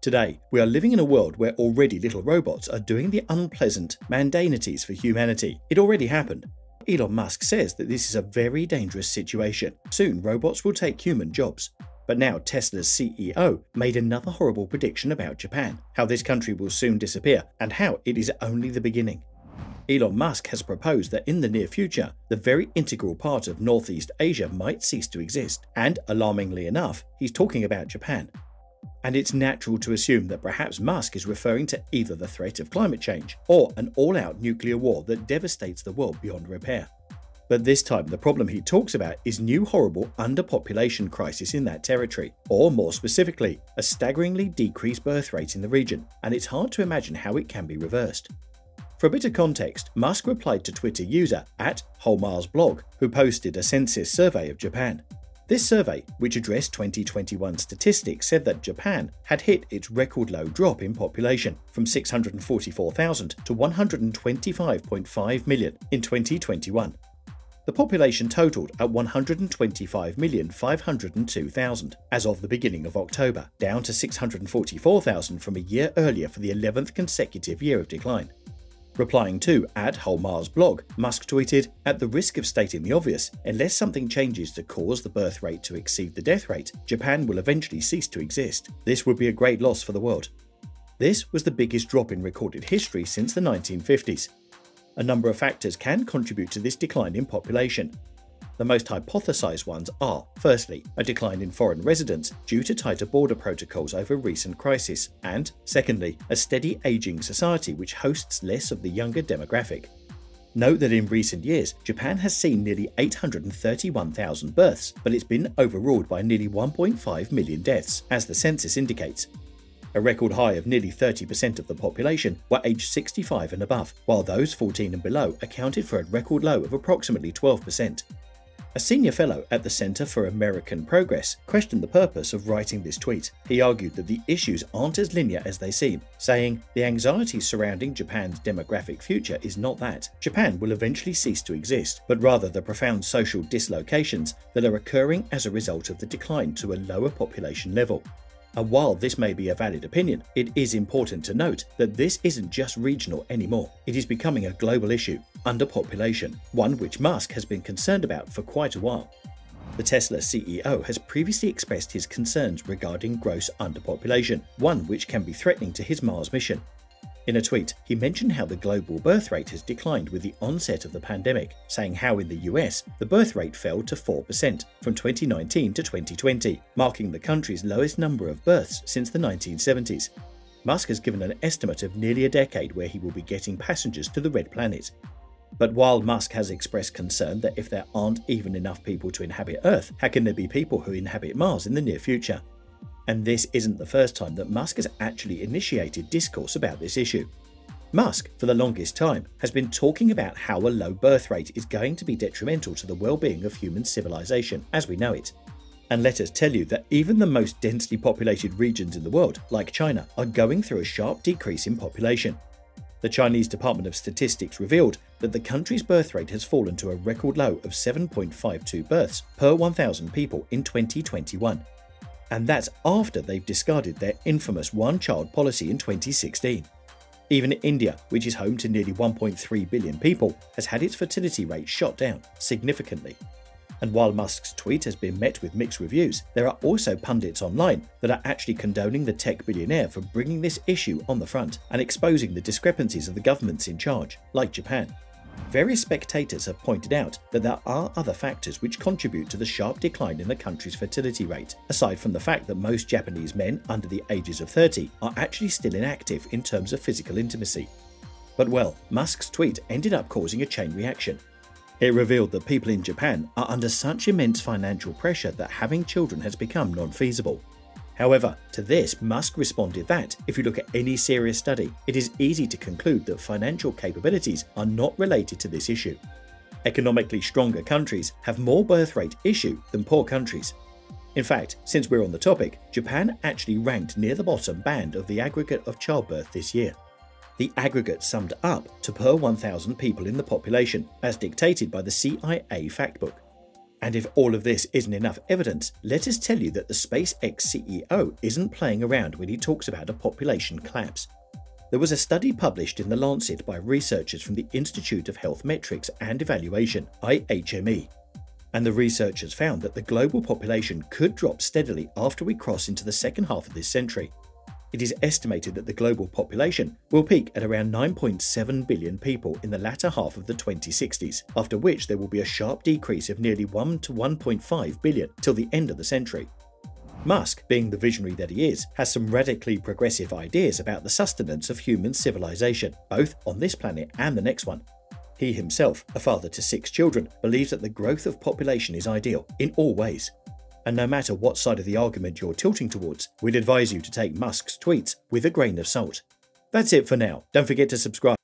Today, we are living in a world where already little robots are doing the unpleasant mundanities for humanity. It already happened. Elon Musk says that this is a very dangerous situation. Soon, robots will take human jobs. But now Tesla's CEO made another horrible prediction about Japan, how this country will soon disappear, and how it is only the beginning. Elon Musk has proposed that in the near future, the very integral part of Northeast Asia might cease to exist, and alarmingly enough, he's talking about Japan. And it's natural to assume that perhaps Musk is referring to either the threat of climate change or an all-out nuclear war that devastates the world beyond repair. But this time the problem he talks about is new horrible underpopulation crisis in that territory, or more specifically, a staggeringly decreased birth rate in the region, and it's hard to imagine how it can be reversed. For a bit of context, Musk replied to Twitter user @HolmarsBlog, who posted a census survey of Japan. This survey, which addressed 2021 statistics, said that Japan had hit its record low drop in population from 644,000 to 125.5 million in 2021. The population totaled at 125,502,000 as of the beginning of October, down to 644,000 from a year earlier for the 11th consecutive year of decline. Replying to @HolmarsBlog, Musk tweeted, "At the risk of stating the obvious, unless something changes to cause the birth rate to exceed the death rate, Japan will eventually cease to exist. This would be a great loss for the world." This was the biggest drop in recorded history since the 1950s. A number of factors can contribute to this decline in population. The most hypothesized ones are, firstly, a decline in foreign residents due to tighter border protocols over recent crisis, and, secondly, a steady aging society which hosts less of the younger demographic. Note that in recent years, Japan has seen nearly 831,000 births, but it's been overruled by nearly 1.5 million deaths, as the census indicates. A record high of nearly 30% of the population were aged 65 and above, while those 14 and below accounted for a record low of approximately 12%. A senior fellow at the Center for American Progress questioned the purpose of writing this tweet. He argued that the issues aren't as linear as they seem, saying, "The anxiety surrounding Japan's demographic future is not that Japan will eventually cease to exist, but rather the profound social dislocations that are occurring as a result of the decline to a lower population level." And while this may be a valid opinion, it is important to note that this isn't just regional anymore. It is becoming a global issue, underpopulation, one which Musk has been concerned about for quite a while. The Tesla CEO has previously expressed his concerns regarding gross underpopulation, one which can be threatening to his Mars mission. In a tweet, he mentioned how the global birth rate has declined with the onset of the pandemic, saying how in the US, the birth rate fell to 4% from 2019 to 2020, marking the country's lowest number of births since the 1970s. Musk has given an estimate of nearly a decade where he will be getting passengers to the Red Planet. But while Musk has expressed concern that if there aren't even enough people to inhabit Earth, how can there be people who inhabit Mars in the near future? And this isn't the first time that Musk has actually initiated discourse about this issue. Musk, for the longest time, has been talking about how a low birth rate is going to be detrimental to the well-being of human civilization as we know it. And let us tell you that even the most densely populated regions in the world, like China, are going through a sharp decrease in population. The Chinese Department of Statistics revealed that the country's birth rate has fallen to a record low of 7.52 births per 1,000 people in 2021. And that's after they've discarded their infamous one-child policy in 2016. Even India, which is home to nearly 1.3 billion people, has had its fertility rate shot down significantly. And while Musk's tweet has been met with mixed reviews, there are also pundits online that are actually condoning the tech billionaire for bringing this issue on the front and exposing the discrepancies of the governments in charge, like Japan. Various spectators have pointed out that there are other factors which contribute to the sharp decline in the country's fertility rate, aside from the fact that most Japanese men under the ages of 30 are actually still inactive in terms of physical intimacy. But well, Musk's tweet ended up causing a chain reaction. It revealed that people in Japan are under such immense financial pressure that having children has become non-feasible. However, to this, Musk responded that, if you look at any serious study, it is easy to conclude that financial capabilities are not related to this issue. Economically stronger countries have more birth rate issue than poor countries. In fact, since we're on the topic, Japan actually ranked near the bottom band of the aggregate of childbirth this year. The aggregate summed up to per 1,000 people in the population, as dictated by the CIA Factbook. And if all of this isn't enough evidence, let us tell you that the SpaceX CEO isn't playing around when he talks about a population collapse. There was a study published in The Lancet by researchers from the Institute of Health Metrics and Evaluation, IHME. And the researchers found that the global population could drop steadily after we cross into the second half of this century. It is estimated that the global population will peak at around 9.7 billion people in the latter half of the 2060s, after which there will be a sharp decrease of nearly 1 to 1.5 billion till the end of the century. Musk, being the visionary that he is, has some radically progressive ideas about the sustenance of human civilization, both on this planet and the next one. He himself, a father to 6 children, believes that the growth of population is ideal in all ways. And no matter what side of the argument you're tilting towards, we'd advise you to take Musk's tweets with a grain of salt. That's it for now. Don't forget to subscribe.